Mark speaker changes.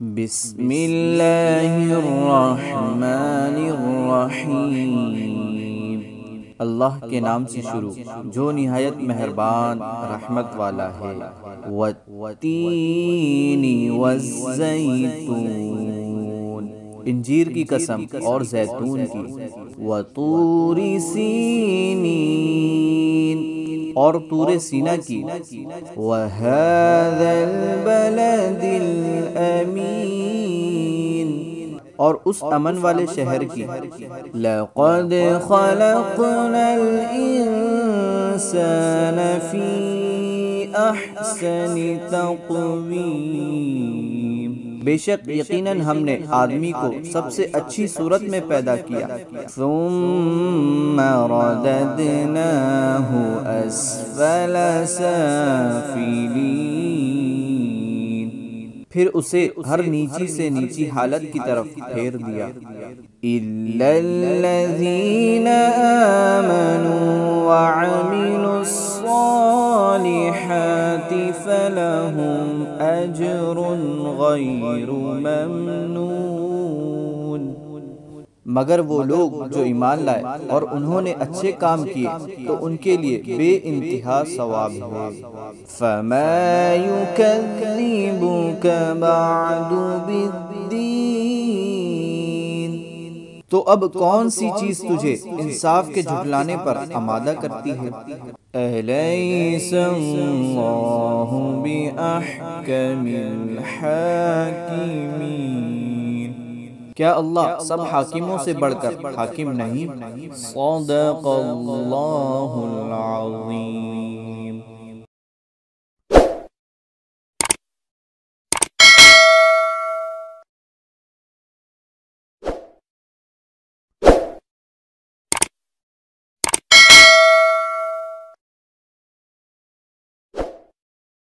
Speaker 1: بسم اللہ الرحمن الرحیم، اللہ کے نام سے شروع جو نہایت مہربان رحمت والا ہے۔ والتین والزیتون، انجیر کی قسم اور زیتون کی۔ وطور سینین، اور طور سینا کی۔ وَهَذَا الْبَلَدِ الْأَمِينِ، اور اس امن والے شہر کی۔ لَقَدْ خَلَقْنَا الْإِنسَانَ فِي أَحْسَنِ تَقْوِيمٍ، بے شک یقیناً ہم نے آدمی کو سب سے اچھی صورت میں پیدا کیا۔ ثُمَّ رَدَدْنَاهُ أَسْفَلَ سَافِلِينَ، پھر اسے ہر نیچی سے نیچی حالت کی طرف پھیر دیا۔ إِلَّا الَّذِينَ آمَنُوا وَعَمِلُوا الصَّالِحَاتِ فَلَهُمْ أَجْرٌ غَيْرُ مَمْنُونٍ، مگر وہ لوگ جو ایمان لائے اور انہوں نے اچھے کام کیے تو ان کے لیے بے انتہا ثواب ہے۔ فَمَا يُكَذِّبُكَ بَعْدُ بِالدِّينِ، تو اب کون سی چیز تجھے انصاف کے جھٹلانے پر آمادہ کرتی ہے؟ أَلَيْسَ اللَّهُ بِأَحْكَمِ الْحَاكِمِينَ، کیا اللہ سب حاکموں سے بڑھ کر حاکم نہیں؟ صدق اللہ العظیم۔